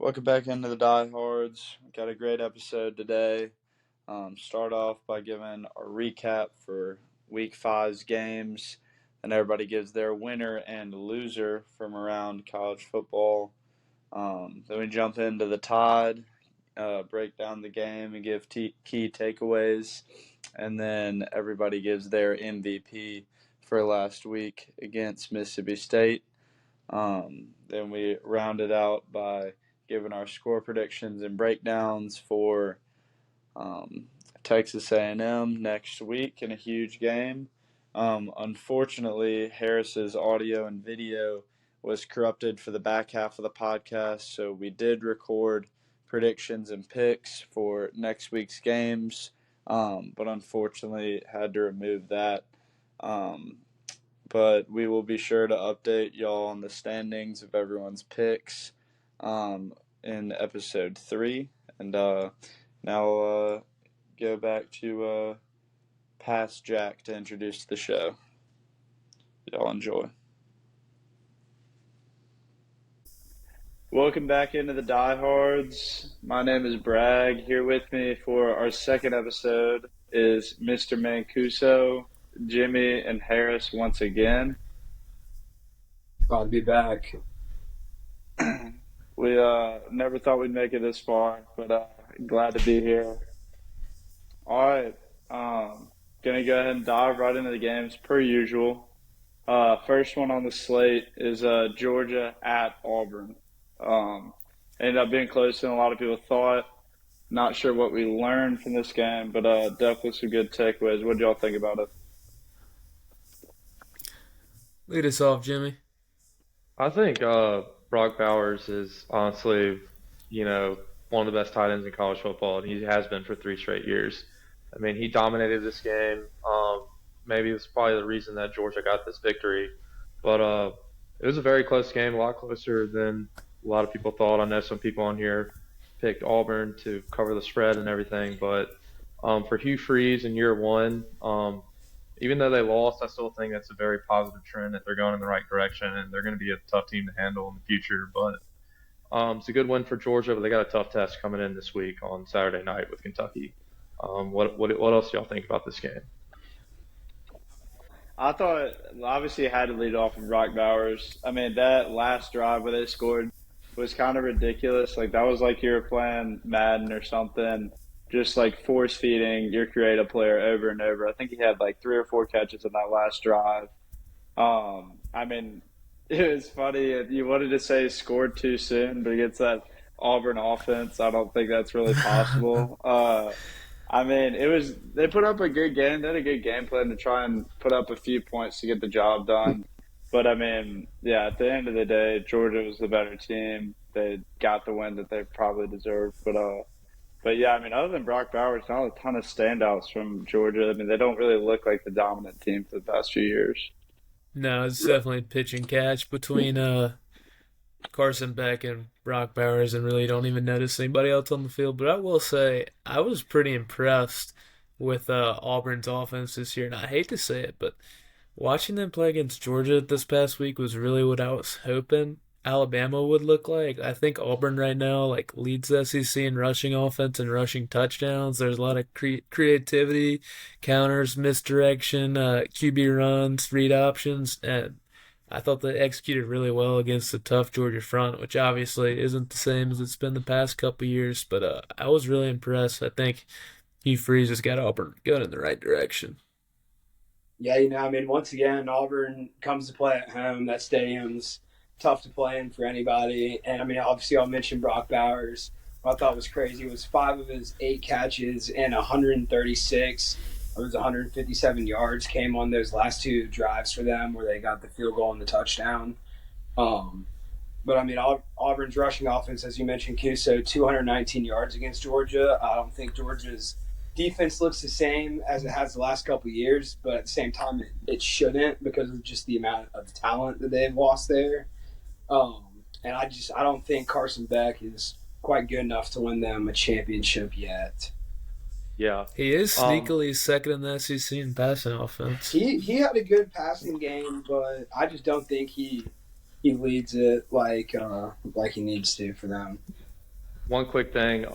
Welcome back into the Diehards. Got a great episode today. Start off by giving a recap for Week Five's games, and everybody gives their winner and loser from around college football. Then we jump into the Tide, break down the game, and give key takeaways, and then everybody gives their MVP for last week against Mississippi State. Then we round it out by giving our score predictions and breakdowns for um, Texas A&M next week in a huge game. Unfortunately, Harris's audio and video was corrupted for the back half of the podcast, so we did record predictions and picks for next week's games, but unfortunately had to remove that. Um, but we will be sure to update y'all on the standings of everyone's picks in episode 3. And now go back to Past Jack to introduce the show. Y'all enjoy. Welcome back into the Diehards. My name is Bragg. Here with me for our second episode is Mr. Mancuso, Jimmy, and Harris once again. Glad to be back. We never thought we'd make it this far, but glad to be here. All right, gonna go ahead and dive right into the games per usual. First one on the slate is Georgia at Auburn. Ended up being closer than a lot of people thought. Not sure what we learned from this game, but definitely some good takeaways. What did y'all think about it? Lead us off, Jimmy. I think Brock Bowers is honestly, one of the best tight ends in college football, and he has been for 3 straight years. I mean, he dominated this game. Maybe it's probably the reason that Georgia got this victory, but it was a very close game, a lot closer than a lot of people thought. I know some people on here picked Auburn to cover the spread and everything, but for Hugh Freeze in year one, even though they lost, I still think that's a very positive trend that they're going in the right direction, and they're going to be a tough team to handle in the future. But it's a good win for Georgia, but they got a tough test coming in this week on Saturday night with Kentucky. What else do y'all think about this game? I thought obviously it had to lead off with Brock Bowers. I mean, that last drive where they scored was kind of ridiculous. Like, that was like you were playing Madden or something, just like force feeding your creative player over and over. I think he had like 3 or 4 catches in that last drive. I mean, it was funny. You wanted to say scored too soon, but against that Auburn offense, I don't think that's really possible. I mean, they put up a good game. They had a good game plan to try and put up a few points to get the job done. But I mean, yeah, at the end of the day, Georgia was the better team. They got the win that they probably deserved. But yeah, I mean, other than Brock Bowers, not a ton of standouts from Georgia. I mean, they don't really look like the dominant team for the past few years. No, it's definitely pitch and catch between Carson Beck and Brock Bowers, and really don't even notice anybody else on the field. But I will say, I was pretty impressed with Auburn's offense this year, and I hate to say it, but watching them play against Georgia this past week was really what I was hoping Alabama would look like. I think Auburn right now leads the SEC in rushing offense and rushing touchdowns. There's a lot of creativity, counters, misdirection, QB runs, read options, and I thought they executed really well against the tough Georgia front, which obviously isn't the same as it's been the past couple years. But I was really impressed. I think Hugh Freeze has got Auburn going in the right direction. Yeah, I mean, once again, Auburn comes to play at home. That stadium's tough to play in for anybody. And I mean, obviously, I'll mention Brock Bowers. What I thought was crazy was 5 of his 8 catches and 136. It was 157 yards came on those last 2 drives for them where they got the field goal and the touchdown. But I mean, Auburn's rushing offense, as you mentioned, Kuso, 219 yards against Georgia. I don't think Georgia's defense looks the same as it has the last couple of years, but at the same time, it shouldn't because of just the amount of talent that they've lost there. And I don't think Carson Beck is quite good enough to win them a championship yet. Yeah. He is sneakily second in the SEC in passing offense. He had a good passing game, but I just don't think he leads it like he needs to for them. one quick thing.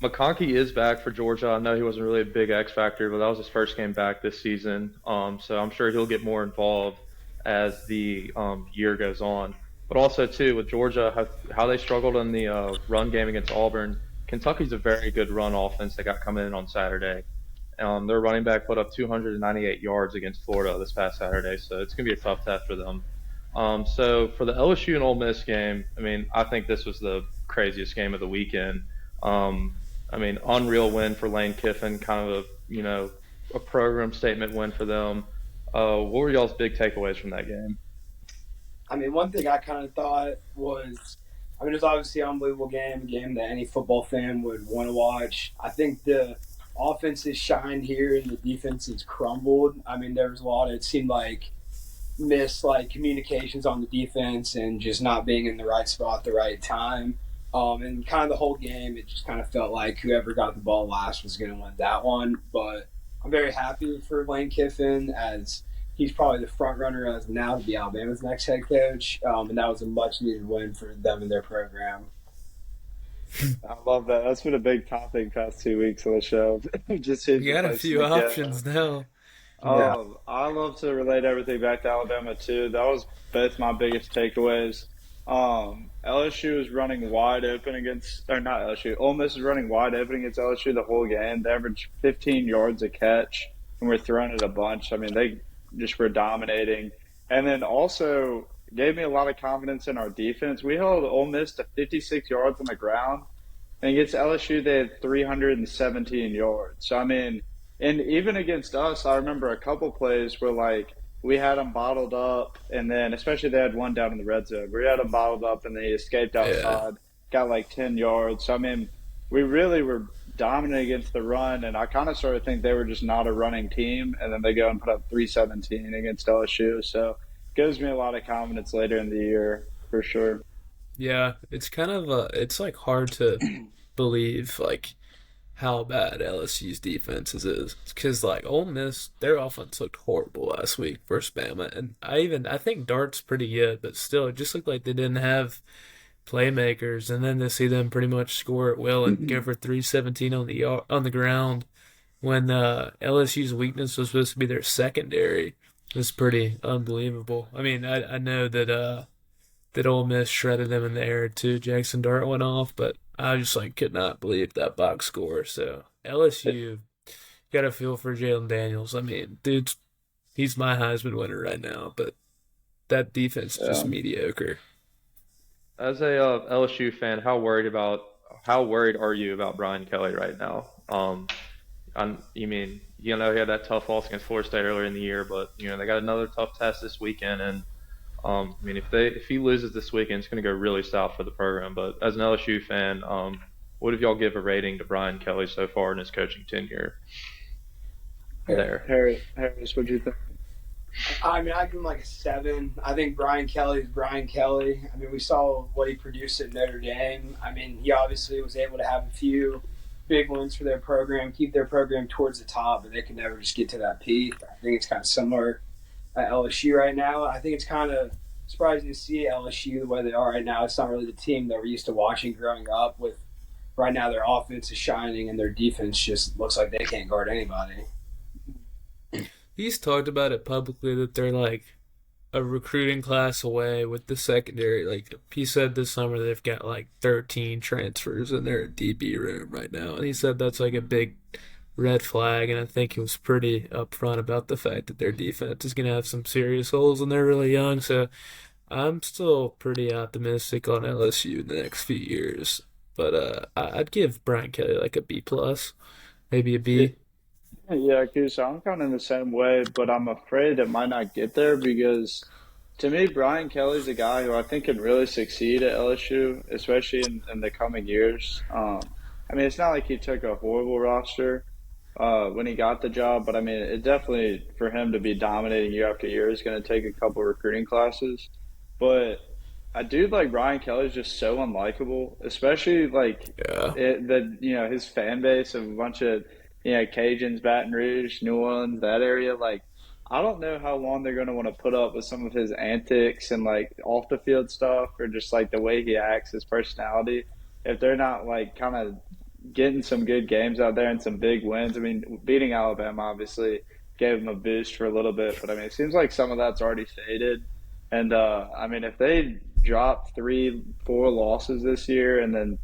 McConkey is back for Georgia. I know he wasn't really a big X factor, but that was his first game back this season. So I'm sure he'll get more involved as the year goes on. But also too with Georgia, how they struggled in the run game against Auburn. Kentucky's a very good run offense that got coming in on Saturday. Their running back put up 298 yards against Florida this past Saturday, so it's going to be a tough test for them. So for the LSU and Ole Miss game, I mean, I think this was the craziest game of the weekend. Um, I mean, unreal win for Lane Kiffin, kind of a program statement win for them. What were y'all's big takeaways from that game? I mean, one thing I kind of thought was, I mean, it was obviously an unbelievable game, a game that any football fan would want to watch. I think the offense has shined here and the defense has crumbled. I mean, there was a lot, it seemed like, missed like communications on the defense and just not being in the right spot at the right time. And kind of the whole game, it just kind of felt like whoever got the ball last was going to win that one. But I'm very happy for Lane Kiffin as he's probably the front runner as of now to be Alabama's next head coach. And that was a much needed win for them and their program. I love that. That's been a big topic past 2 weeks of the show. Just who's You got a few replacing options now. Yeah. I love to relate everything back to Alabama too. That was both my biggest takeaways. LSU is running wide open against, or not LSU. Ole Miss is running wide open against LSU the whole game. They averaged 15 yards a catch, and we're throwing it a bunch. I mean, they just were dominating, and then also gave me a lot of confidence in our defense. We held Ole Miss to 56 yards on the ground. And against LSU, they had 317 yards. So, I mean, and even against us, I remember a couple plays where, like, we had them bottled up, and then especially they had one down in the red zone. We had them bottled up, and they escaped Yeah. outside, got like 10 yards. So, I mean, we really were dominant against the run, and I kind of sort of think they were just not a running team, and then they go and put up 317 against LSU. So, it gives me a lot of confidence later in the year, for sure. Yeah, it's kind of it's like hard to believe like how bad LSU's defense is because like Ole Miss, their offense looked horrible last week versus Bama, and I think Dart's pretty good, but still, it just looked like they didn't have playmakers, and then to see them pretty much score at will and go for 317 on on the ground when LSU's weakness was supposed to be their secondary was pretty unbelievable. I mean, I know that Ole Miss shredded them in the air too. Jackson Dart went off, but I just like could not believe that box score. So LSU got a feel for Jalen Daniels. I mean, he's my Heisman winner right now, but that defense is just Yeah. mediocre. As a LSU fan, how worried are you about Brian Kelly right now? You mean he had that tough loss against Florida State earlier in the year, but they got another tough test this weekend, and I mean if he loses this weekend, it's going to go really south for the program. But as an LSU fan, what if y'all give a rating to Brian Kelly so far in his coaching tenure there? Harris, what do you think? I mean, I give him like a 7. I think Brian Kelly is Brian Kelly. I mean, we saw what he produced at Notre Dame. I mean, he obviously was able to have a few big wins for their program, keep their program towards the top, but they could never just get to that peak. I think it's kind of similar at LSU right now. I think it's kind of surprising to see LSU the way they are right now. It's not really the team that we're used to watching growing up with. Right now, their offense is shining and their defense just looks like they can't guard anybody. He's talked about it publicly that they're like a recruiting class away with the secondary. Like he said this summer they've got like 13 transfers in their DB room right now, and he said that's like a big red flag. And I think he was pretty upfront about the fact that their defense is going to have some serious holes, and they're really young. So I'm still pretty optimistic on LSU in the next few years. But I'd give Brian Kelly like a B plus, maybe a B. Yeah, because I'm kind of in the same way, but I'm afraid it might not get there because to me, Brian Kelly's a guy who I think can really succeed at LSU, especially in the coming years. I mean, it's not like he took a horrible roster when he got the job, but I mean, it definitely, for him to be dominating year after year, is going to take a couple recruiting classes. But a dude like Brian Kelly is just so unlikable, especially like Yeah. his fan base of a bunch of Cajuns, Baton Rouge, New Orleans, that area. Like, I don't know how long they're going to want to put up with some of his antics and like off the field stuff, or just like the way he acts, his personality. if they're not like kind of getting some good games out there and some big wins. I mean, beating Alabama obviously gave them a boost for a little bit, but I mean, it seems like some of that's already faded. And I mean, if they drop three, four losses this year and then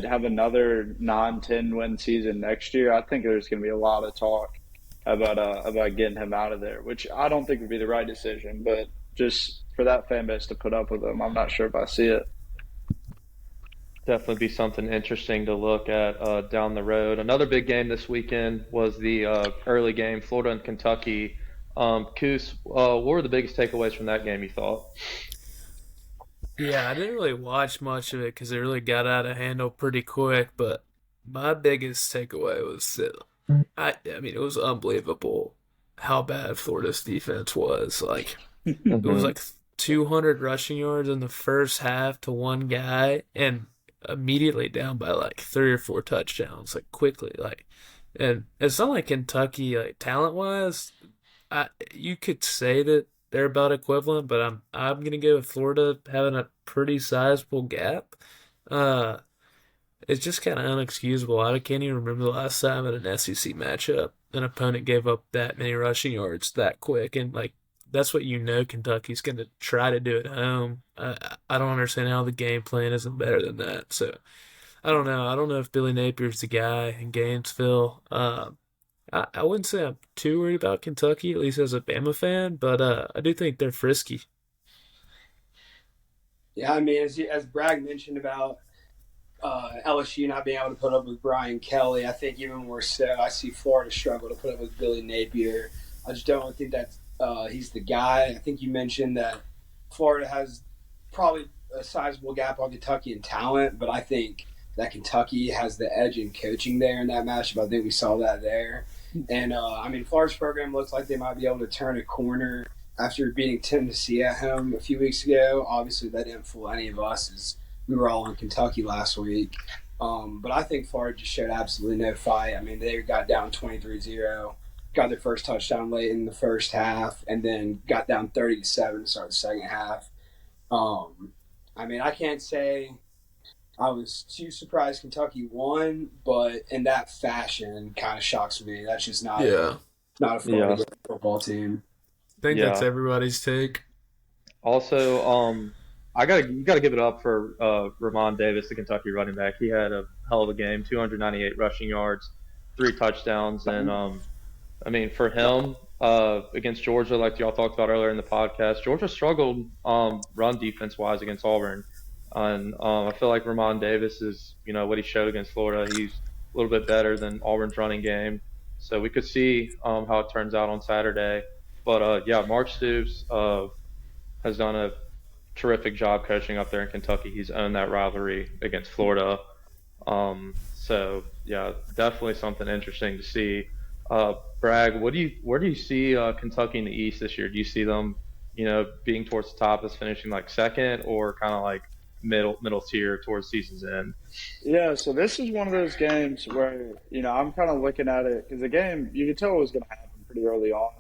have another 9-10 win season next year, I think there's going to be a lot of talk about getting him out of there, which I don't think would be the right decision. But just for that fan base to put up with him, I'm not sure if I see it. Definitely be something interesting to look at down the road. Another big game this weekend was the early game, Florida and Kentucky. Coos, what were the biggest takeaways from that game, you thought? Yeah, I didn't really watch much of it because it really got out of hand pretty quick. But my biggest takeaway was that I mean, it was unbelievable how bad Florida's defense was. Like, it was Hmm. like 200 rushing yards in the first half to one guy, and immediately down by like three or four touchdowns, like quickly. Like, and it's not like Kentucky, like talent wise, you could say that they're about equivalent, but I'm gonna go with Florida having a pretty sizable gap. Uh, it's just kind of unexcusable. I can't even remember the last time in an SEC matchup an opponent gave up that many rushing yards that quick, and like that's what Kentucky's going to try to do at home. I don't understand how the game plan isn't better than that. So I don't know. I don't know if Billy Napier's the guy in Gainesville. I wouldn't say I'm too worried about Kentucky, at least as a Bama fan, but I do think they're frisky. Yeah, I mean, as Bragg mentioned about LSU not being able to put up with Brian Kelly, I think even more so, I see Florida struggle to put up with Billy Napier. I just don't think that he's the guy. I think you mentioned that Florida has probably a sizable gap on Kentucky in talent, but I think that Kentucky has the edge in coaching there in that matchup. I think we saw that there. And I mean, Florida's program looks like they might be able to turn a corner after beating Tennessee at home a few weeks ago. Obviously, that didn't fool any of us as we were all in Kentucky last week. But I think Florida just showed absolutely no fight. I mean, they got down 23-0, got their first touchdown late in the first half, and then got down 30-7 to start the second half. Um, I mean, I can't say I was too surprised Kentucky won, but in that fashion kind of shocks me. That's just Yeah, not a Yeah, Florida football team. I think that's yeah. everybody's take. Also, you gotta give it up for Ramon Davis, the Kentucky running back. He had a hell of a game, 298 rushing yards, three touchdowns, and I mean for him against Georgia, like y'all talked about earlier in the podcast, Georgia struggled run defense wise against Auburn, and I feel like Ramon Davis is what he showed against Florida. He's a little bit better than Auburn's running game, so we could see how it turns out on Saturday. But yeah, Mark Stoops has done a terrific job coaching up there in Kentucky. He's owned that rivalry against Florida. So yeah, definitely something interesting to see. Bragg, where do you see Kentucky in the East this year? Do you see them, being towards the top as finishing like second or kind of like middle tier towards season's end? Yeah, so this is one of those games where, I'm kind of looking at it because the game, you could tell it was going to happen pretty early on.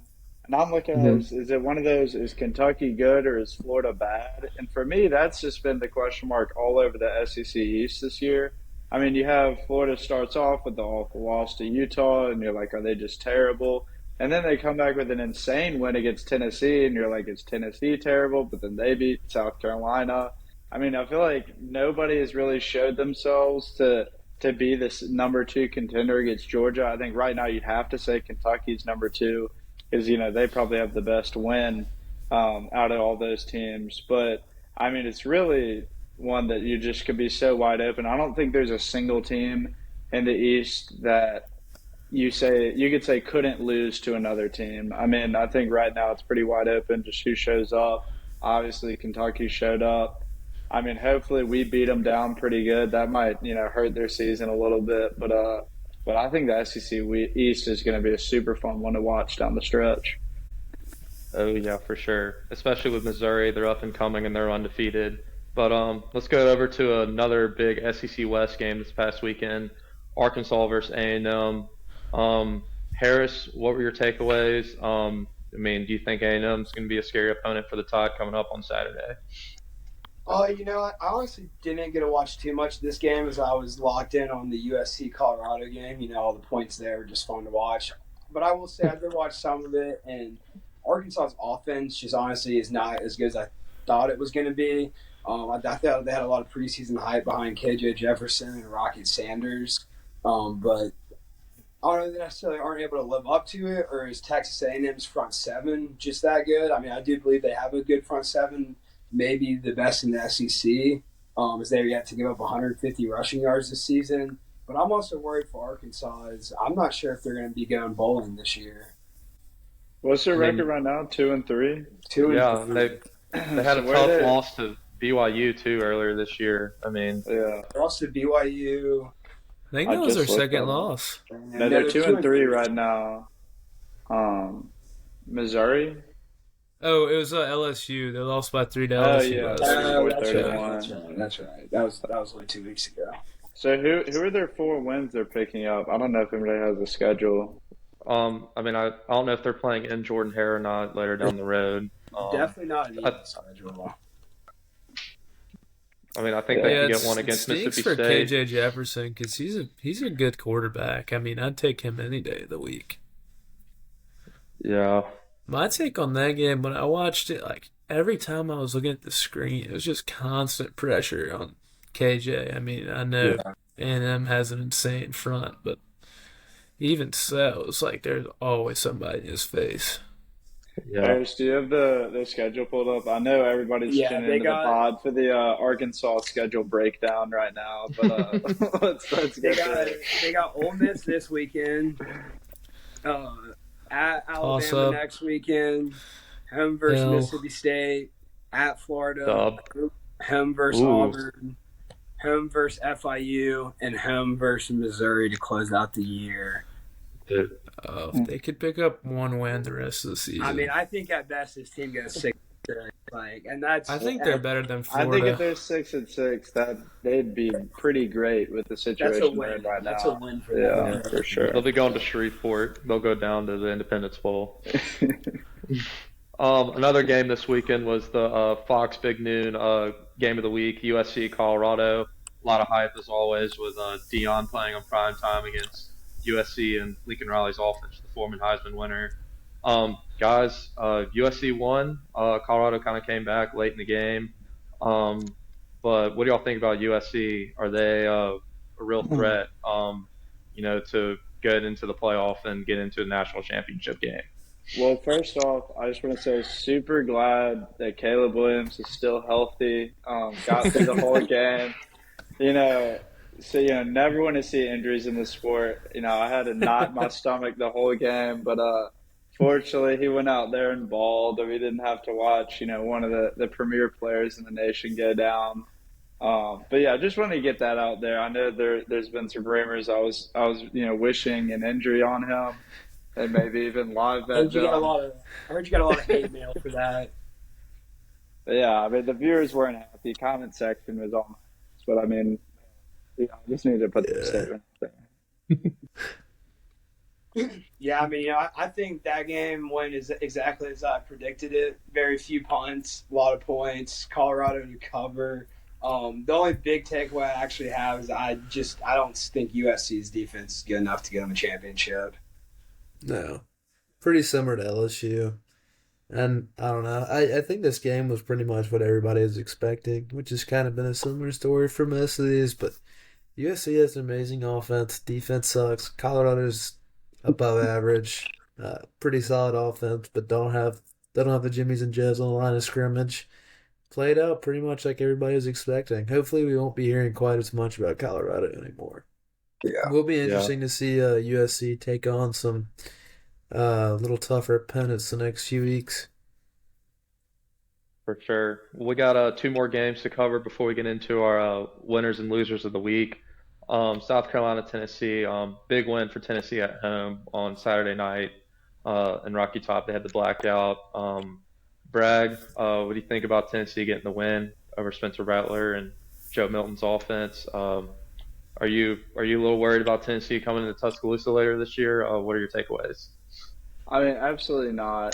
And I'm looking at it Hmm. as, is it one of those, is Kentucky good or is Florida bad? And for me, that's just been the question mark all over the SEC East this year. I mean, you have Florida starts off with the awful loss to Utah, and you're like, are they just terrible? And then they come back with an insane win against Tennessee, and you're like, is Tennessee terrible? But then they beat South Carolina. I mean, I feel like nobody has really showed themselves to be this number two contender against Georgia. I think right now you'd have to say Kentucky's number two because they probably have the best win out of all those teams. But I mean, it's really one that you just could be so wide open. I don't think there's a single team in the East that you could say couldn't lose to another team. I mean, I think right now it's pretty wide open, just who shows up. Obviously, Kentucky showed up. I mean, hopefully we beat them down pretty good. That might, hurt their season a little bit, but I think the SEC East is going to be a super fun one to watch down the stretch. Oh yeah, for sure. Especially with Missouri, they're up and coming and they're undefeated. But let's go over to another big SEC West game this past weekend, Arkansas versus A&M. Harris, what were your takeaways? I mean, do you think A&M is going to be a scary opponent for the Tide coming up on Saturday? I honestly didn't get to watch too much of this game as I was locked in on the USC Colorado game. All the points there were just fun to watch. But I will say I did watch some of it, and Arkansas's offense just honestly is not as good as I thought it was going to be. I thought they had a lot of preseason hype behind KJ Jefferson and Rocket Sanders, but I don't know if they necessarily aren't able to live up to it, or is Texas A&M's front seven just that good? I mean, I do believe they have a good front seven, maybe the best in the SEC, as they're yet to give up 150 rushing yards this season. But I'm also worried for Arkansas. I'm not sure if they're going to be going bowling this year. What's their I record mean, right now? 2-3. yeah, 2-3. they had a So where tough they? loss to BYU too earlier this year. I mean, Yeah, Also BYU. I think I that was their just looked second that up. loss. No, they're 2-3 right now. Missouri. Oh, it was LSU. They lost by 3 to Oh LSU yeah, last week. Oh, that's right. 34-31. That's right. That was like 2 weeks ago. So who are their 4 wins they're picking up? I don't know if anybody has a schedule. I mean, I don't know if they're playing in Jordan Hare or not later down the road. Definitely not an I, easy schedule. I mean, I think they Yeah. can Yeah, get one it against stinks Mississippi for State. KJ Jefferson because he's a good quarterback. I mean, I'd take him any day of the week. Yeah, My take on that game when I watched it, like every time I was looking at the screen, it was just constant pressure on KJ. I mean, I know Yeah. A&M has an insane front, but even so, it's like there's always somebody in his face. yeah. Paris, do you have the schedule pulled up? I know everybody's Yeah, tuning they into the got pod for the Arkansas schedule breakdown right now, but let's they get got to it. they got Ole Miss this weekend. Uh, at Toss Alabama up, next weekend. Home versus hell, Mississippi State. At Florida. Dub. Home versus Ooh, Auburn. Home versus FIU, and home versus Missouri to close out the year. dude. if they could pick up one win the rest of the I mean, season, I think at best this team goes 6. And I think they're better than I think if Florida. they're 6-6, that they'd be pretty great with the that's a situation they're in win. right That's a now. win for Yeah, them. for sure. They'll be going to Shreveport. They'll go down to the Independence Bowl. Another game this weekend was the Fox Big Noon game of the week, USC Colorado. A lot of hype as always with Dion playing on prime time against USC and Lincoln Riley's offense, the Foreman Heisman winner. Guys, USC won. Colorado kind of came back late in the game. But what do y'all think about USC? Are they a real threat, to get into the playoff and get into a national championship game? Well, first off, I just want to say super glad that Caleb Williams is still healthy. Got through the whole game. Never want to see injuries in the sport. I had a knot in my stomach the whole game, but fortunately he went out there and balled, and we didn't have to watch, one of the premier players in the nation go down. But yeah, I just wanted to get that out there. I know there's been some rumors. I was wishing an injury on him. And maybe even live bet I them. heard you got a lot of hate mail for that. But yeah, I mean, the viewers weren't happy. Comment section was all nice. But I mean, I just needed to put the statement there. Yeah, I mean, I think that game went exactly as I predicted it. Very few punts, a lot of points. Colorado to cover. The only big takeaway I actually have is I don't think USC's defense is good enough to get them a championship. No, pretty similar to LSU. And I don't know. I think this game was pretty much what everybody was expecting, which has kind of been a similar story for most of these. But USC has an amazing offense. Defense sucks. Colorado's above average. Pretty solid offense, but they don't have the Jimmies and Joes on the line of scrimmage. Played out pretty much like everybody was expecting. Hopefully, we won't be hearing quite as much about Colorado anymore. Yeah. It will be Yeah, interesting to see USC take on some little tougher opponents the next few weeks. for sure. We got 2 more games to cover before we get into our winners and losers of the week. South Carolina, Tennessee. Big win for Tennessee at home on Saturday night in Rocky Top. They had the blackout. Bragg, what do you think about Tennessee getting the win over Spencer Rattler and Joe Milton's offense? Are you a little worried about Tennessee coming into Tuscaloosa later this year? What are your takeaways? I mean, absolutely not.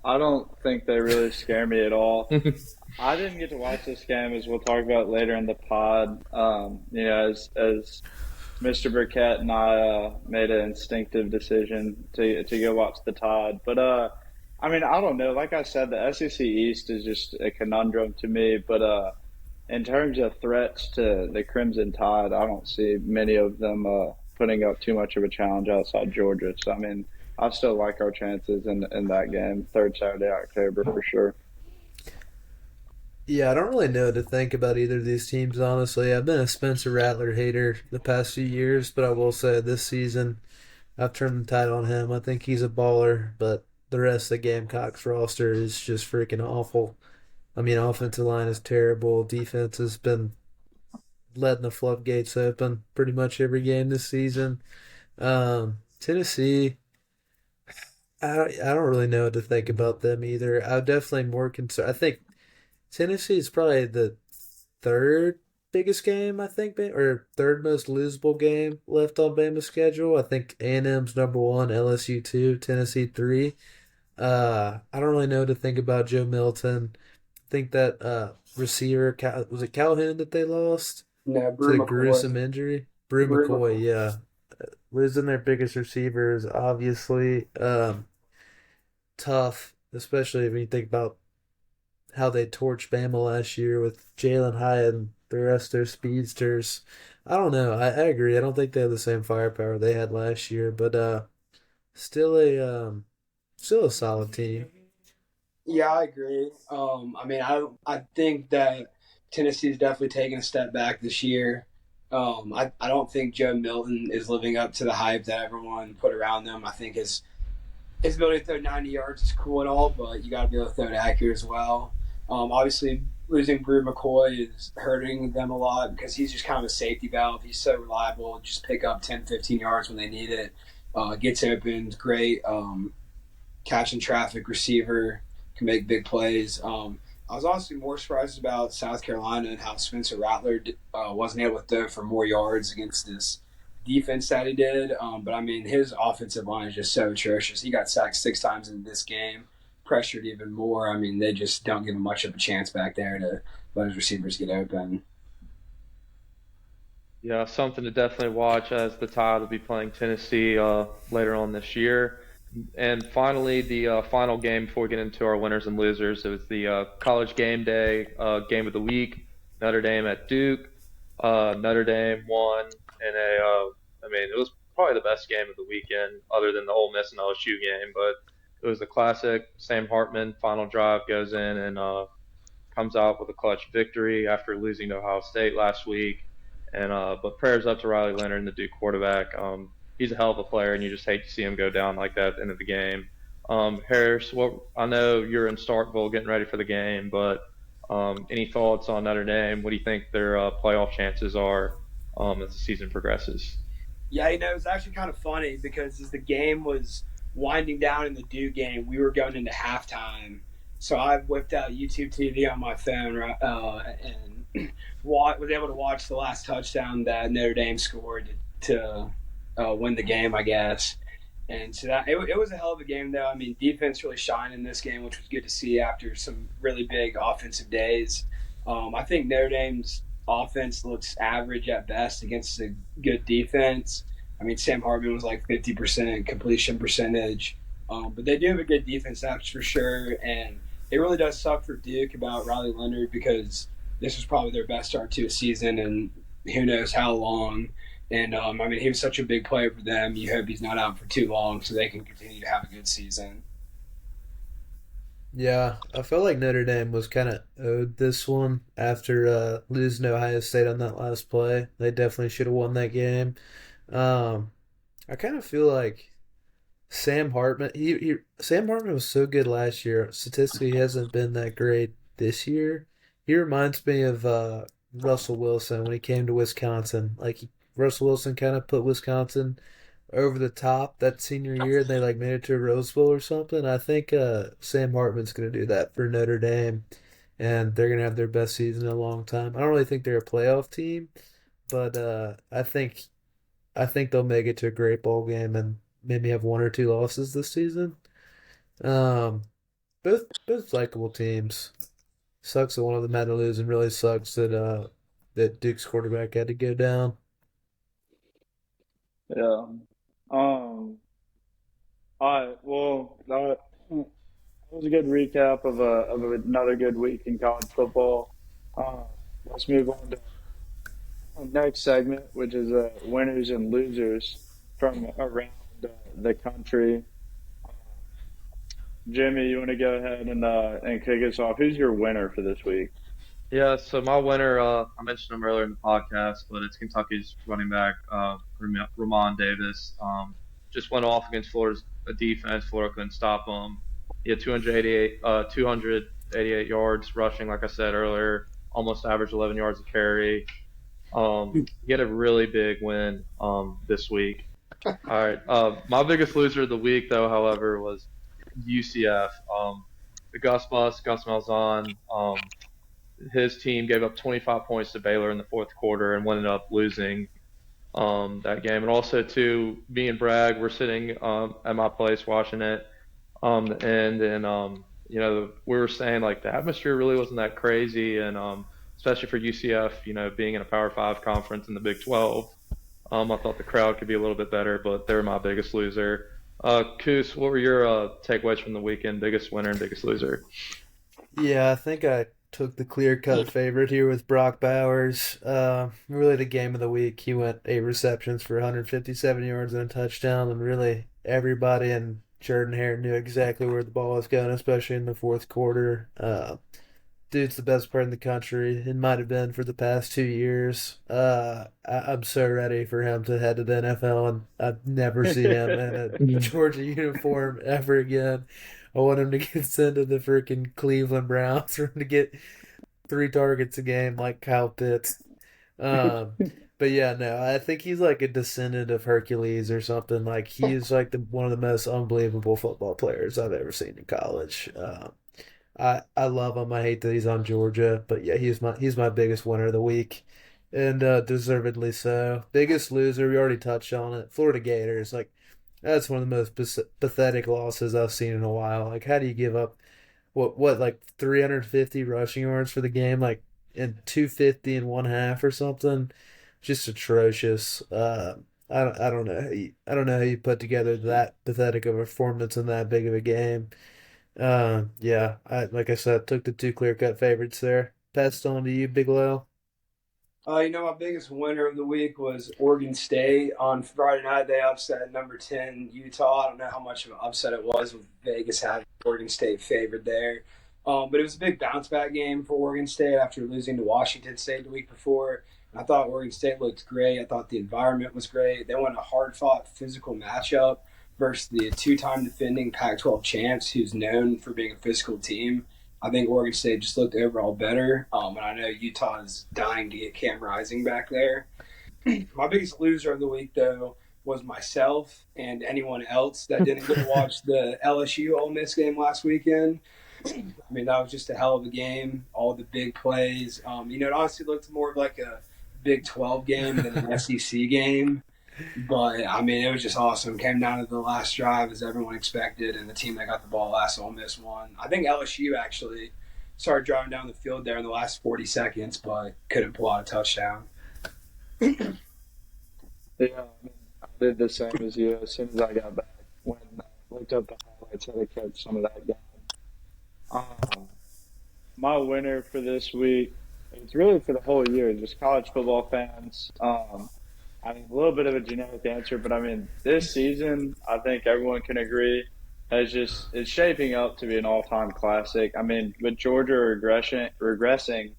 I don't think they really scare me at all. I didn't get to watch this game, as we'll talk about later in the pod. As Mr. Burkett and I made an instinctive decision to go watch the Tide. But I mean, I don't know. Like I said, the SEC East is just a conundrum to me. But in terms of threats to the Crimson Tide, I don't see many of them putting up too much of a challenge outside Georgia. So I mean, I still like our chances in that game, third Saturday, October for sure. Yeah, I don't really know what to think about either of these teams, honestly. I've been a Spencer Rattler hater the past few years, but I will say this season I've turned the tide on him. I think he's a baller, but the rest of the Gamecocks roster is just freaking awful. I mean, offensive line is terrible. Defense has been letting the floodgates open pretty much every game this season. Tennessee, I don't really know what to think about them either. I'm definitely more concerned. I think Tennessee is probably the third biggest game, I think, or third most losable game left on Bama's schedule. I think A&M's number one, LSU two, Tennessee three. I don't really know what to think about Joe Milton. I think that receiver was it Calhoun that they lost No, to Brew the McCoy. gruesome injury. Brew Brew McCoy, McCoy. yeah, losing their biggest receivers, obviously tough, especially when you think about how they torched Bama last year with Jalen Hyatt and the rest of their speedsters. I don't know. I agree. I don't think they have the same firepower they had last year, but still still a solid team. Yeah, I agree. I think that Tennessee's definitely taken a step back this year. I don't think Joe Milton is living up to the hype that everyone put around them. I think his ability to throw 90 yards is cool and all, but you got to be able to throw it accurate as well. Obviously, losing Brew McCoy is hurting them a lot because he's just kind of a safety valve. He's so reliable, just pick up 10, 15 yards when they need it. Gets open, great. Catching traffic receiver, can make big plays. I was honestly more surprised about South Carolina and how Spencer Rattler wasn't able to throw for more yards against this defense that he did. But I mean, his offensive line is just so atrocious. He got sacked 6 times in this game, pressured even more. I mean, they just don't give him much of a chance back there to let his receivers get open. Yeah, something to definitely watch as the Tide will be playing Tennessee later on this year. And finally, the final game before we get into our winners and losers, it was the college game day game of the week. Notre Dame at Duke. Notre Dame won in I mean, it was probably the best game of the weekend, other than the Ole Miss and LSU game. But it was a classic. Sam Hartman final drive goes in and comes out with a clutch victory after losing to Ohio State last week. And but prayers up to Riley Leonard and the Duke quarterback. He's a hell of a player, and you just hate to see him go down like that at the end of the game. Harris, what I know you're in Starkville getting ready for the game, but any thoughts on Notre Dame? What do you think their playoff chances are as the season progresses? Yeah, it's actually kind of funny because as the game was winding down in the Duke game, we were going into halftime. So I whipped out YouTube TV on my phone and was able to watch the last touchdown that Notre Dame scored to win the game, I guess. And so it was a hell of a game, though. I mean, defense really shined in this game, which was good to see after some really big offensive days. I think Notre Dame's offense looks average at best against a good defense. I mean, Sam Hartman was like 50% completion percentage. But they do have a good defense, that's for sure. And it really does suck for Duke about Riley Leonard because this was probably their best start to a season and who knows how long. And I mean, he was such a big player for them. You hope he's not out for too long so they can continue to have a good season. Yeah, I felt like Notre Dame was kind of owed this one after losing to Ohio State on that last play. They definitely should have won that game. Um, I kind of feel like Sam Hartman. Sam Hartman was so good last year. Statistically, he hasn't been that great this year. He reminds me of Russell Wilson when he came to Wisconsin. Russell Wilson kind of put Wisconsin over the top that senior year, and they like made it to a Rose Bowl or something. I think Sam Hartman's going to do that for Notre Dame, and they're going to have their best season in a long time. I don't really think they're a playoff team, but I think they'll make it to a great bowl game and maybe have one or two losses this season. Um, both likable teams. Sucks that one of them had to lose, and really sucks that that Duke's quarterback had to go down. Yeah. Um. All right. Well, that was a good recap of another good week in college football. Uh, let's move on to our next segment, which is winners and losers from around the country. Jimmy, you want to go ahead and kick us off? Who's your winner for this week? Yeah, so my winner, I mentioned him earlier in the podcast, but it's Kentucky's running back, Ramon Davis. Just went off against Florida's defense. Florida couldn't stop him. He had 288 yards rushing, like I said earlier, almost average 11 yards a carry. He had a really big win this week. All right. My biggest loser of the week, though, however, was UCF. The Gus Malzahn. His team gave up 25 points to Baylor in the fourth quarter and ended up losing that game. And also, too, me and Bragg were sitting at my place watching it. And we were saying like the atmosphere really wasn't that crazy, and especially for UCF, being in a Power Five conference in the Big 12. I thought the crowd could be a little bit better, but they're my biggest loser. Koos, what were your takeaways from the weekend? Biggest winner and biggest loser? Yeah, I think I took the clear cut favorite here with Brock Bowers. Really, the game of the week. He went 8 receptions for 157 yards and a touchdown, and really everybody in Jordan Hare knew exactly where the ball was going, especially in the fourth quarter. Dude's the best player in the country. It might have been for the past 2 years. I'm so ready for him to head to the NFL, and I'd never see him in a Georgia uniform ever again. I want him to get sent to the freaking Cleveland Browns for him to get 3 targets a game like Kyle Pitts. Um, but yeah, no, I think he's like a descendant of Hercules or something. Like he's like one of the most unbelievable football players I've ever seen in college. I love him. I hate that he's on Georgia, but yeah, he's my biggest winner of the week, and deservedly so. Biggest loser, we already touched on it. Florida Gators, like that's one of the most pathetic losses I've seen in a while. Like, how do you give up what like 350 rushing yards for the game, like in 250 in one half or something? Just atrocious. I don't know. I don't know how you put together that pathetic of a performance in that big of a game. Yeah, I like I said, took the two clear cut favorites there. Passed on to you, Big Low. My biggest winner of the week was Oregon State on Friday night. They upset number 10 Utah. I don't know how much of an upset it was with Vegas having Oregon State favored there. But it was a big bounce back game for Oregon State after losing to Washington State the week before. I thought Oregon State looked great. I thought the environment was great. They won a hard fought physical matchup versus the two-time defending Pac-12 champs, who's known for being a physical team. I think Oregon State just looked overall better. And I know Utah is dying to get Cam Rising back there. My biggest loser of the week, though, was myself and anyone else that didn't get to watch the LSU Ole Miss game last weekend. I mean, that was just a hell of a game. All the big plays. It honestly looked more of like a Big 12 game than an SEC game. But, I mean, it was just awesome. Came down to the last drive as everyone expected, and the team that got the ball last, Ole Miss, won. I think LSU actually started driving down the field there in the last 40 seconds, but couldn't pull out a touchdown. Yeah, I mean, I did the same as you. As soon as I got back, when I looked up the highlights, I had to catch some of that game. Um, my winner for this week, it's really for the whole year, just college football fans. I mean, a little bit of a generic answer, but I mean, this season, I think everyone can agree, it's shaping up to be an all-time classic. I mean, with Georgia regressing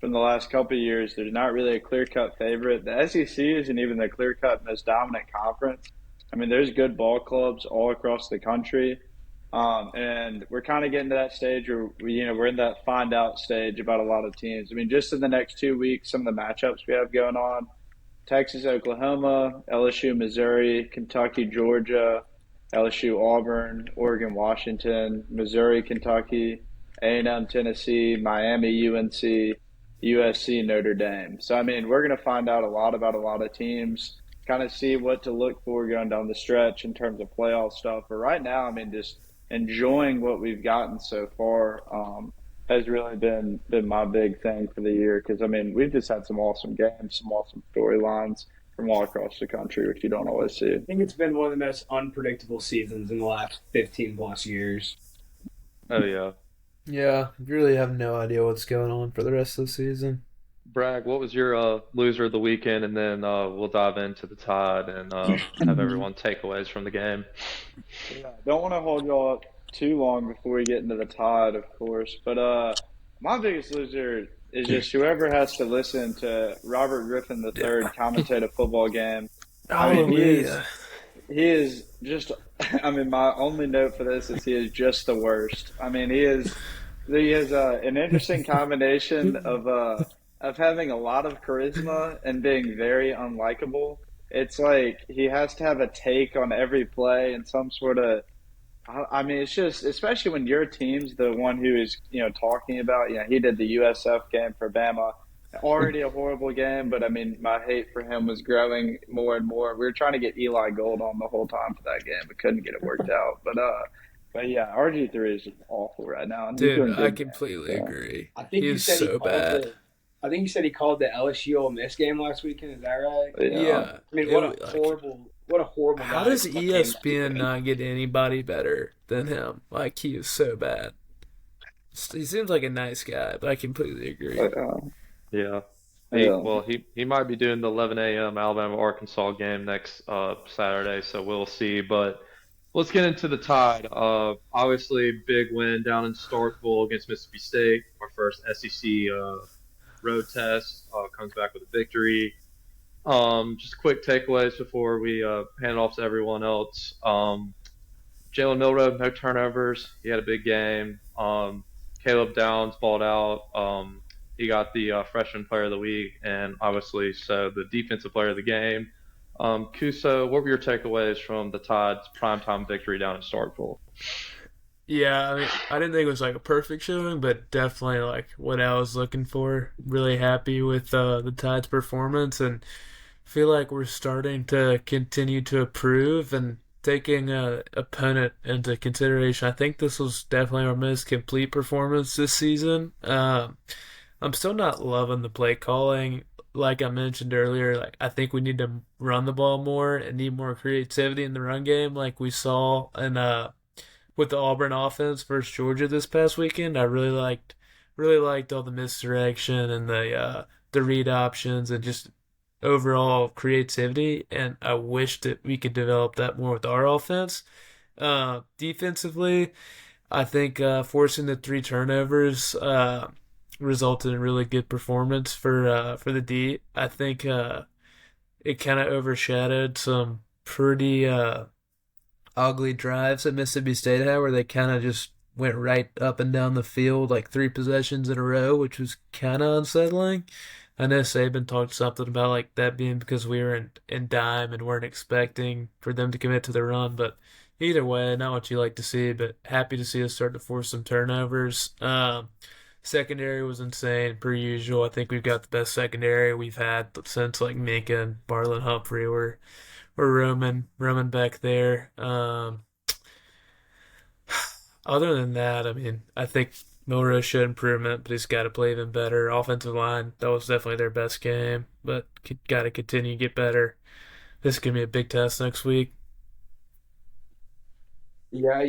from the last couple of years, there's not really a clear-cut favorite. The SEC isn't even the clear-cut most dominant conference. I mean, there's good ball clubs all across the country. And we're kind of getting to that stage where we're in that find out stage about a lot of teams. I mean, just in the next 2 weeks, some of the matchups we have going on: Texas, Oklahoma, LSU, Missouri, Kentucky, Georgia, LSU, Auburn, Oregon, Washington, Missouri, Kentucky, A&M, Tennessee, Miami, UNC, USC, Notre Dame. So, I mean, we're going to find out a lot about a lot of teams, kind of see what to look for going down the stretch in terms of playoff stuff. But right now, I mean, just enjoying what we've gotten so far. has really been my big thing for the year because I mean we've just had some awesome games, some awesome storylines from all across the country, which you don't always see. I think it's been one of the most unpredictable seasons in the last 15 plus years. Oh yeah. Yeah, you really have no idea what's going on for the rest of the season. Bragg, what was your loser of the weekend, and then we'll dive into the Tide and have everyone takeaways from the game. Yeah, don't want to hold y'all up too long before we get into the Tide, of course. But my biggest loser is just whoever has to listen to Robert Griffin III commentate a football game. I mean, Hallelujah. he is just. I mean, my only note for this is he is just the worst. I mean, he is an interesting combination of having a lot of charisma and being very unlikable. It's like he has to have a take on every play and some sort of. I mean, it's just especially when your team's the one who is talking about. He did the USF game for Bama, already a horrible game, but I mean, my hate for him was growing more and more. We were trying to get Eli Gold on the whole time for that game, but couldn't get it worked out. But yeah, RG3 is just awful right now, and he's Dude, doing I good completely games. So. agree. I think He you is said he so called bad. the. I think you said he called the LSU Ole Miss game last weekend. Is that right? Yeah, Yeah. I mean, Like, what a horrible how guy does to put game that ESPN weekend. not get anybody better than him? Like, he is so bad. He seems like a nice guy, but I completely agree. but, Yeah. He yeah. well he might be doing the 11 a.m. Alabama Arkansas game next Saturday, so we'll see. But let's get into the Tide. Obviously, big win down in Starkville against Mississippi State. Our first SEC road test comes back with a victory. Just quick takeaways before we hand it off to everyone else. Jalen Milroe, no turnovers. He had a big game. Caleb Downs balled out. He got the freshman player of the week, and obviously, so the defensive player of the game. Kuso, what were your takeaways from the Tide's primetime victory down in Starkville? Yeah, I mean, I didn't think it was like a perfect showing, but definitely like what I was looking for. Really happy with the Tide's performance, and feel like we're starting to continue to improve and taking opponent into consideration. I think this was definitely our most complete performance this season. I'm still not loving the play calling. Like I mentioned earlier, like I think we need to run the ball more and need more creativity in the run game, like we saw in with the Auburn offense versus Georgia this past weekend. I really liked all the misdirection and the read options and just overall creativity. And I wish that we could develop that more with our offense. Defensively, I think forcing the three turnovers resulted in really good performance for the D. I think it kind of overshadowed some pretty ugly drives that Mississippi State had where they kind of just went right up and down the field like three possessions in a row, which was kind of unsettling. I know Saban talked something about like that being because we were in dime and weren't expecting for them to commit to the run, but either way, not what you like to see, but happy to see us start to force some turnovers. Secondary was insane per usual. I think we've got the best secondary we've had since like Minka and Marlon Humphrey were roaming back there. Other than that, I mean, I think Milrose showed improvement, but he's got to play even better. Offensive line, that was definitely their best game, but got to continue to get better. This is gonna be a big test next week. Yeah,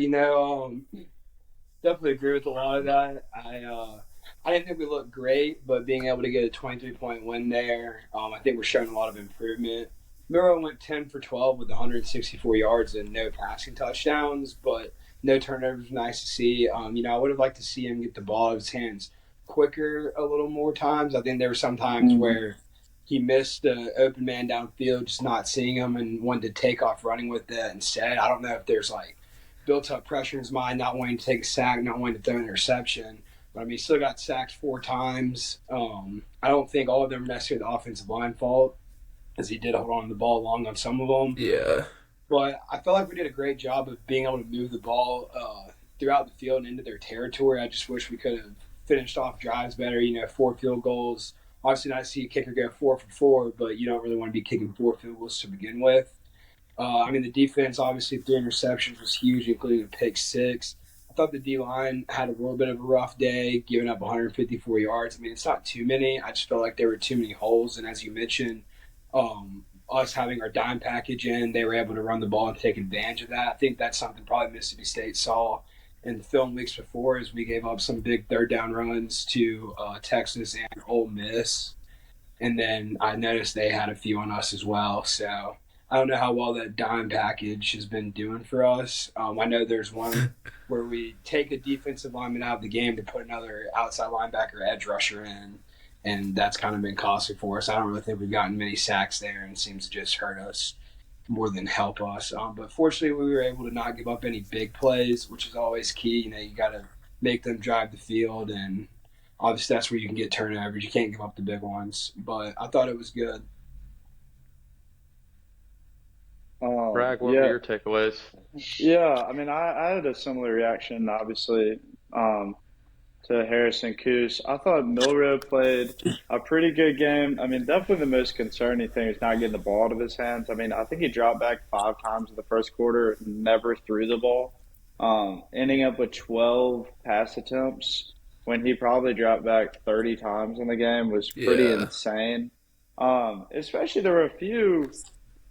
definitely agree with a lot of that. I didn't think we looked great, but being able to get a 23-point win there, I think we're showing a lot of improvement. Miro went 10 for 12 with 164 yards and no passing touchdowns, but no turnovers. Nice to see. I would have liked to see him get the ball out of his hands quicker a little more times. I think there were some times Mhm. where he missed the open man downfield, just not seeing him and wanted to take off running with that instead. I don't know if there's like built up pressure in his mind, not wanting to take a sack, not wanting to throw an interception. But I mean, he still got sacked 4 times. I don't think all of them are necessarily the offensive line fault, as he did hold on to the ball long on some of them. Yeah, But I felt like we did a great job of being able to move the ball throughout the field and into their territory. I just wish we could have finished off drives better. 4 field goals. Obviously, not to see a kicker go 4 for 4, but you don't really want to be kicking 4 field goals to begin with. The defense, obviously, 3 interceptions was huge, including a pick six. I thought the D line had a little bit of a rough day, giving up 154 yards. I mean, it's not too many. I just felt like there were too many holes. And as you mentioned, us having our dime package in, they were able to run the ball and take advantage of that. I think that's something probably Mississippi State saw in the film weeks before, as we gave up some big third down runs to Texas and Ole Miss. And then I noticed they had a few on us as well. So I don't know how well that dime package has been doing for us. I know there's one where we take a defensive lineman out of the game to put another outside linebacker edge rusher in, and that's kind of been costly for us. I don't really think we've gotten many sacks there, and it seems to just hurt us more than help us. But fortunately, we were able to not give up any big plays, which is always key. You know, you got to make them drive the field, and obviously that's where you can get turnovers. You can't give up the big ones, but I thought it was good. Bragg, what were Yeah, your takeaways? yeah. I mean, I had a similar reaction, obviously, to Harrison Coos. I thought Milrow played a pretty good game. I mean, definitely the most concerning thing is not getting the ball out of his hands. I mean, I think he dropped back 5 times in the first quarter, never threw the ball, ending up with 12 pass attempts when he probably dropped back 30 times in the game was pretty Yeah. insane. Especially there were a few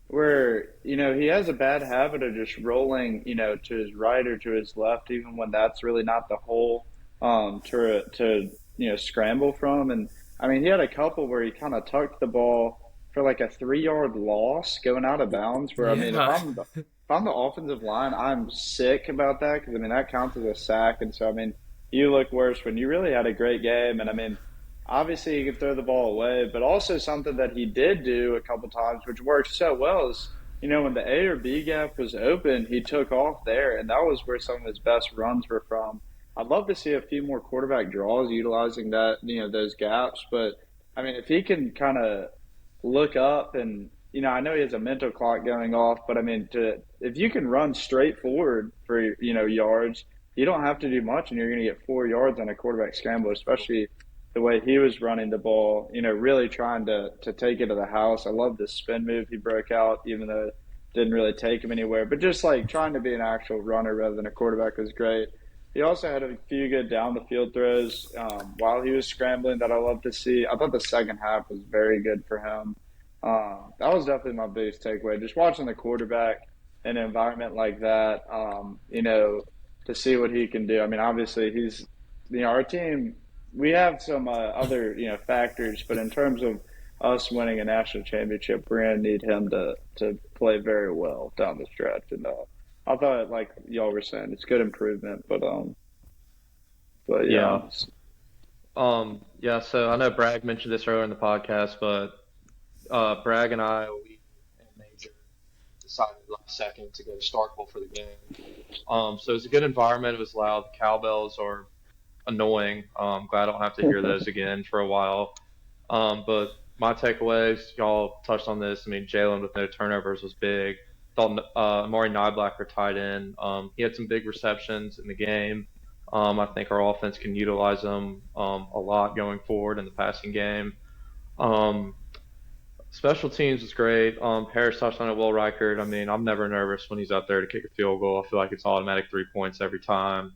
where he has a bad habit of just rolling to his right or to his left even when that's really not the hole to scramble from. And I mean he had a couple where he kind of tucked the ball for like a 3 yard loss going out of bounds where I mean if Yeah. I'm the offensive line I'm sick about that because I mean that counts as a sack. And so I mean you look worse when you really had a great game. And I mean obviously he could throw the ball away, but also something that he did do a couple times, which worked so well, is when the A or B gap was open, he took off there, and that was where some of his best runs were from. I'd love to see a few more quarterback draws utilizing that, those gaps. But I mean, if he can kind of look up and I know he has a mental clock going off, but I mean, if you can run straight forward for yards, you don't have to do much, and you're going to get 4 yards on a quarterback scramble, especially the way he was running the ball, really trying to take it to the house. I love the spin move he broke out, even though it didn't really take him anywhere. But just like trying to be an actual runner rather than a quarterback was great. He also had a few good down the field throws while he was scrambling that I love to see. I thought the second half was very good for him. That was definitely my biggest takeaway. Just watching the quarterback in an environment like that, to see what he can do. I mean, obviously he's, our team, we have some other, factors, but in terms of us winning a national championship, we're going to need him to play very well down the stretch. And I thought, like y'all were saying, it's good improvement, but yeah. Yeah. Yeah, so I know Bragg mentioned this earlier in the podcast, but Bragg and I, we and Major decided last second to go to Starkville for the game. So it was a good environment. It was loud. The cowbells are annoying. Glad I don't have to hear those again for a while. But my takeaways, y'all touched on this. I mean, Jalen with no turnovers was big. Thought Amari Nyblacker tied in. He had some big receptions in the game. I think our offense can utilize him a lot going forward in the passing game. Special teams was great. Harris touched on it. Will Reichard. I mean, I'm never nervous when he's out there to kick a field goal. I feel like it's automatic 3 points every time.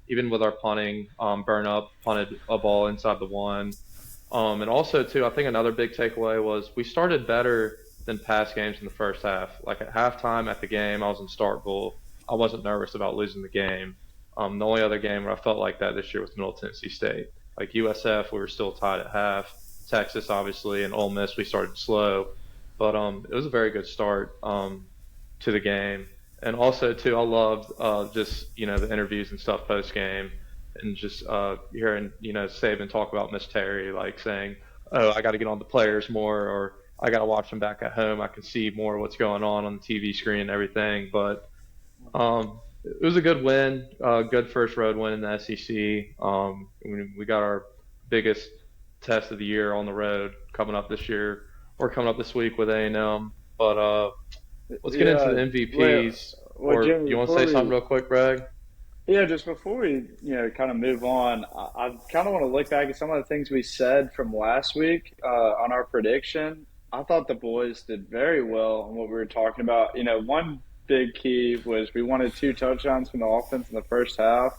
Even with our punting, Burn Up punted a ball inside the one. And also, too, I think another big takeaway was we started better than past games in the first half. Like at halftime at the game, I was in Starkville. I wasn't nervous about losing the game. The only other game where I felt like that this year was Middle Tennessee State. Like USF, we were still tied at half. Texas, obviously, and Ole Miss, we started slow. But it was a very good start to the game. And also, too, I loved just, the interviews and stuff post-game and just hearing, Saban talk about Miss Terry, like saying, oh, I got to get on the players more, or I got to watch them back at home. I can see more of what's going on the TV screen and everything. But it was a good win, good first road win in the SEC. We got our biggest test of the year on the road coming up this year, or coming up this week with A&M. But let's get into the Yeah, MVPs. Or Jimmy, you want to say something real quick, Bragg? just before we, kind of move on, I kind of want to look back at some of the things we said from last week on our prediction. I thought the boys did very well on what we were talking about. One big key was we wanted 2 touchdowns from the offense in the first half.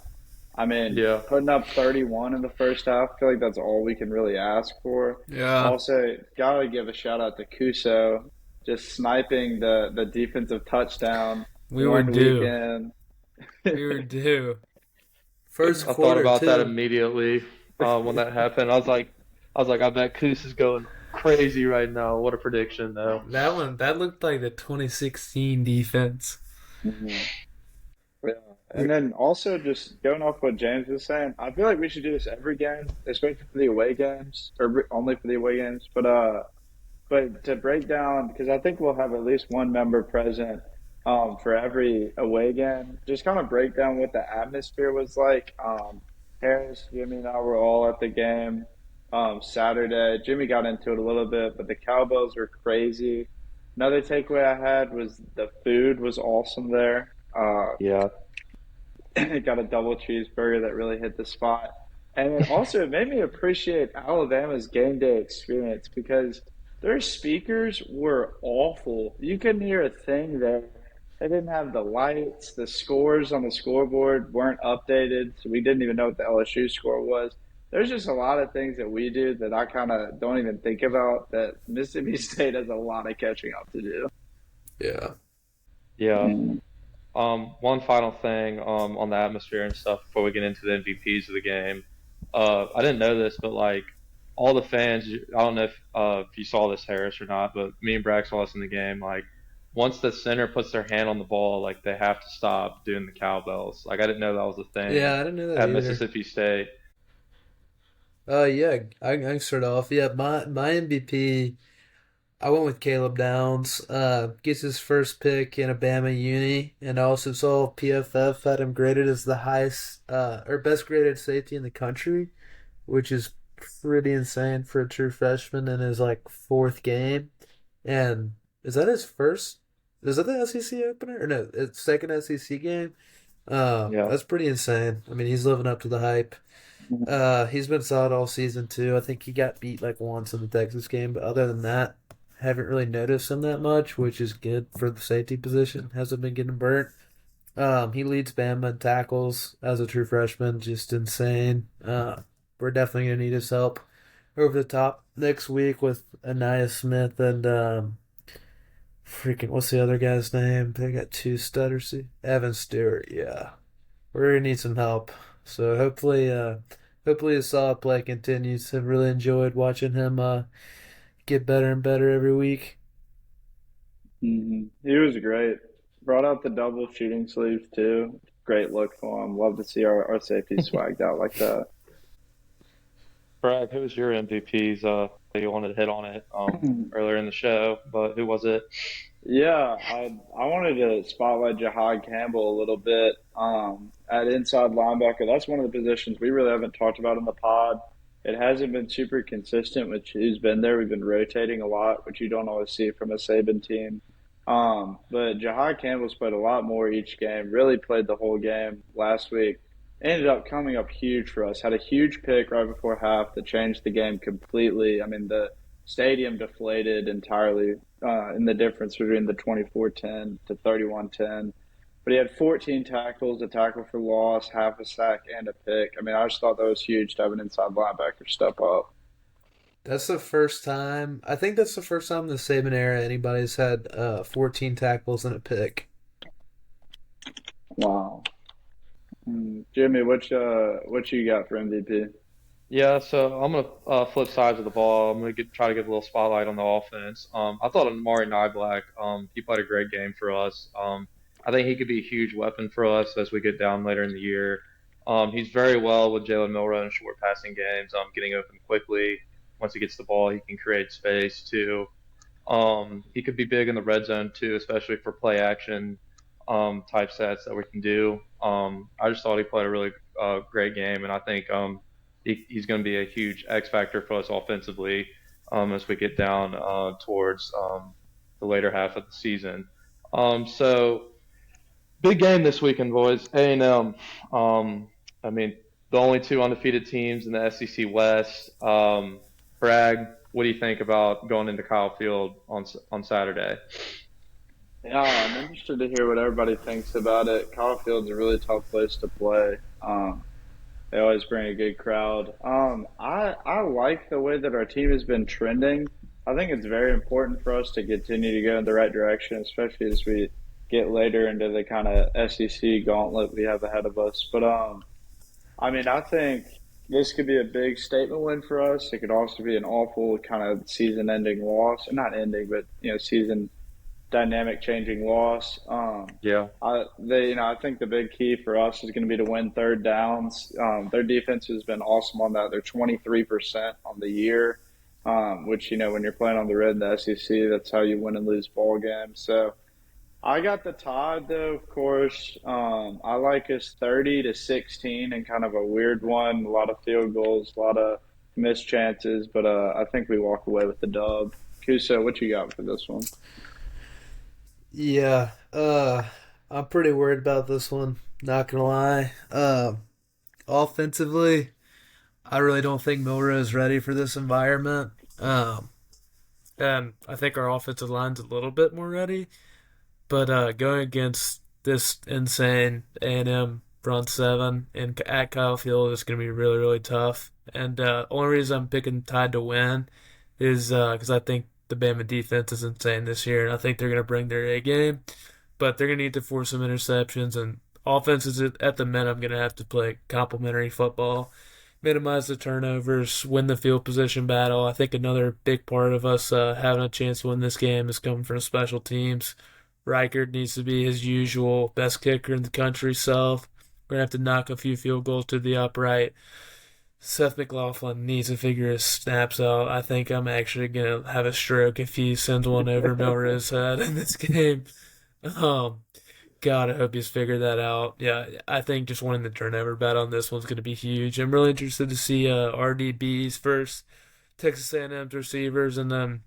I mean, Yeah. putting up 31 in the first half, I feel like that's all we can really ask for. Yeah, Also, gotta give a shout out to Kuso, just sniping the defensive touchdown we were one due. weekend. We were due. First I thought quarter about that too. immediately when that happened. I was like, I bet Coos is going crazy right now. What a prediction, though. That looked like the 2016 defense. Mhm. Yeah. And then also just going off what James was saying, I feel like we should do this every game, especially for the away games, or only for the away games. But to break down, because I think we'll have at least one member present for every away game, just kind of break down what the atmosphere was like. Harris, Jimmy, and I were all at the game Saturday. Jimmy got into it a little bit, but the cowbells were crazy. Another takeaway I had was the food was awesome there. Yeah. Got a double cheeseburger that really hit the spot. And then also it made me appreciate Alabama's game day experience because their speakers were awful. You couldn't hear a thing there. They didn't have the lights, the scores on the scoreboard weren't updated, so we didn't even know what the LSU score was. There's just a lot of things that we do that I kind of don't even think about that Mississippi State has a lot of catching up to do. Yeah. Yeah. Mm. One final thing on the atmosphere and stuff before we get into the MVPs of the game. I didn't know this, but like all the fans, I don't know if you saw this, Harris, or not, but me and Brack saw this in the game. Like once the center puts their hand on the ball, like they have to stop doing the cowbells. Like I didn't know that was a thing Yeah, I didn't know that at either. Mississippi State. Yeah, I can start off. Yeah, my MVP. I went with Caleb Downs. Gets his first pick in a Bama uni, and I also saw PFF had him graded as the highest or best graded safety in the country, which is pretty insane for a true freshman in his like fourth game. And is that his first? Is that the SEC opener or no? It's second SEC game. Yeah. That's pretty insane. I mean, he's living up to the hype. He's been solid all season too. I think he got beat like once in the Texas game, but other than that, haven't really noticed him that much, which is good for the safety position. Hasn't been getting burnt. He leads Bama in tackles as a true freshman, just insane. We're definitely gonna need his help over the top next week with Anaya Smith and freaking what's the other guy's name? They got two stutters. Evan Stewart. Yeah, we're gonna need some help. So hopefully his solid play continues. I've really enjoyed watching him get better and better every week. He was great. Brought out the double shooting sleeves too. Great look for him. Love to see our safety swagged out like that. Brad, who was your MVPs? You wanted to hit on it earlier in the show, but who was it? Yeah, I wanted to spotlight Jahad Campbell a little bit at inside linebacker. That's one of the positions we really haven't talked about in the pod. It hasn't been super consistent, which who's been there. We've been rotating a lot, which you don't always see from a Saban team. But Jahad Campbell's played a lot more each game. Really played the whole game last week. Ended up coming up huge for us. Had a huge pick right before half that changed the game completely. I mean, the stadium deflated entirely in the difference between the 24-10 to 31-10. But he had 14 tackles, a tackle for loss, half a sack, and a pick. I mean, I just thought that was huge to have an inside linebacker step up. That's the first time. I think that's the first time in the Saban era anybody's had 14 tackles and a pick. Wow. Jimmy, what you got for MVP? Yeah, so I'm gonna flip sides of the ball. I'm gonna try to give a little spotlight on the offense. I thought Amari Niblack, he played a great game for us. I think he could be a huge weapon for us as we get down later in the year. He's very well with Jalen Milrow in short passing games, getting open quickly. Once he gets the ball, he can create space too. He could be big in the red zone too, especially for play action type sets that we can do. I just thought he played a really great game, and I think he's going to be a huge X factor for us offensively as we get down towards the later half of the season. So big game this weekend, boys. A&M. I mean, the only two undefeated teams in the SEC West. Bragg, what do you think about going into Kyle Field on Saturday? Yeah, I'm interested to hear what everybody thinks about it. Kyle Field's a really tough place to play. They always bring a good crowd. I like the way that our team has been trending. I think it's very important for us to continue to go in the right direction, especially as we get later into the kind of SEC gauntlet we have ahead of us. But I mean, I think this could be a big statement win for us. It could also be an awful kind of season-ending loss, not ending, but season dynamic changing loss. Yeah. I think the big key for us is going to be to win third downs. Their defense has been awesome on that. They're 23% on the year, which when you're playing on the road in the SEC, that's how you win and lose ball games. So I got the Tide though, of course. I like us 30-16 and kind of a weird one. A lot of field goals, a lot of missed chances, but I think we walk away with the dub. Kuso, what you got for this one? Yeah, I'm pretty worried about this one. Not gonna lie. Offensively, I really don't think Milrow is ready for this environment. And I think our offensive line's a little bit more ready. But going against this insane A&M front seven and at Kyle Field is going to be really, really tough. And only reason I'm picking Tide to win is because I think the Bama defense is insane this year, and I think they're going to bring their A game. But they're going to need to force some interceptions, and offenses at the minute, I'm going to have to play complementary football, minimize the turnovers, win the field position battle. I think another big part of us having a chance to win this game is coming from special teams. Reichard needs to be his usual best kicker in the country self. We're going to have to knock a few field goals to the upright. Seth McLaughlin needs to figure his snaps out. I think I'm actually going to have a stroke if he sends one over Milrow's head in this game. Um, God, I hope he's figured that out. Yeah, I think just winning the turnover battle on this one's going to be huge. I'm really interested to see RDB's first Texas A&M's receivers, and then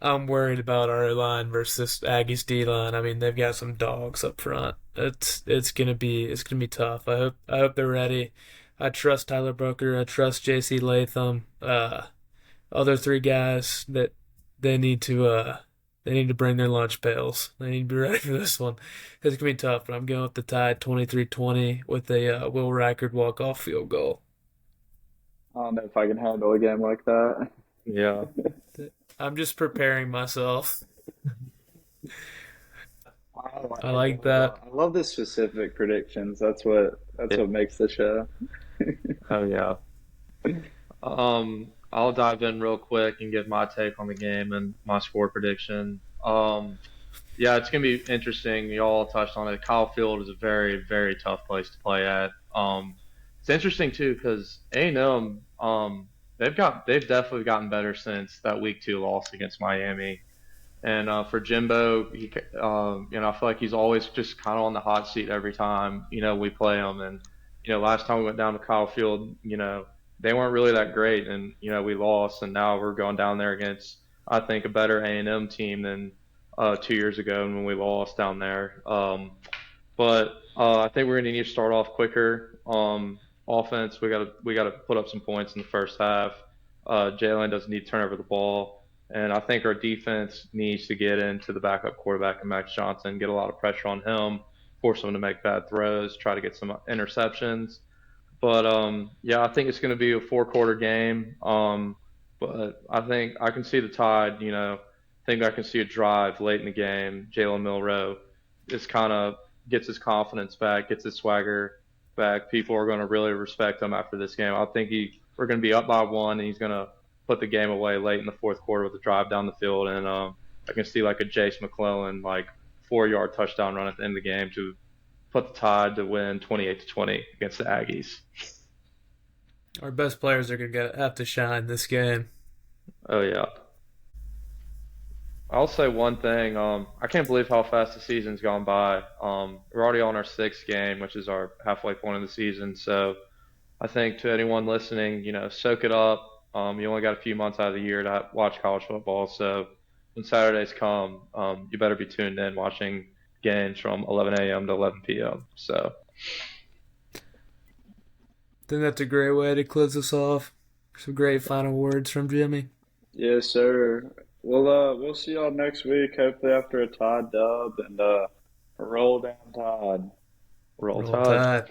I'm worried about our line versus Aggies D line. I mean, they've got some dogs up front. It's gonna be tough. I hope they're ready. I trust Tyler Booker. I trust J.C. Latham. Other three guys that they need to uh they need to bring their lunch pails. They need to be ready for this one. It's gonna be tough, but I'm going with the Tide 23-20 with a Will Reichard walk-off field goal. I don't know if I can handle a game like that. Yeah. I'm just preparing myself. I like that. I love the specific predictions. That's what makes the show. Oh yeah. I'll dive in real quick and give my take on the game and my score prediction. Yeah, it's gonna be interesting. You all touched on it. Kyle Field is a very, very tough place to play at. It's interesting too because A&M, they've definitely gotten better since that week 2 loss against Miami. And for Jimbo, I feel like he's always just kind of on the hot seat every time we play him. And last time we went down to Kyle Field, they weren't really that great, and we lost. And now we're going down there against I think a better A&M team than 2 years ago when we lost down there. But I think we're going to need to start off quicker. Offense, we got to put up some points in the first half. Jalen doesn't need to turn over the ball, and I think our defense needs to get into the backup quarterback and Max Johnson, get a lot of pressure on him, force him to make bad throws, try to get some interceptions. But yeah, I think it's going to be a 4-quarter game. But I think I can see the Tide. I think I can see a drive late in the game. Jalen Milrow just kind of gets his confidence back, gets his swagger back. People are going to really respect him after this game. I think we're going to be up by one, and he's going to put the game away late in the fourth quarter with a drive down the field. And I can see like a Jace McClellan 4-yard touchdown run at the end of the game to put the Tide to win 28-20 against the Aggies. Our best players are gonna have to shine this game. Oh yeah. I'll say one thing. I can't believe how fast the season's gone by. We're already on our 6th game, which is our halfway point of the season. So I think to anyone listening, soak it up. You only got a few months out of the year to watch college football. So when Saturdays come, you better be tuned in watching games from 11 a.m. to 11 p.m. So I think that's a great way to close us off. Some great final words from Jimmy. Yes, sir. We'll see y'all next week. Hopefully after a Tide dub and roll down Tide. Roll Roll Tide. Tide.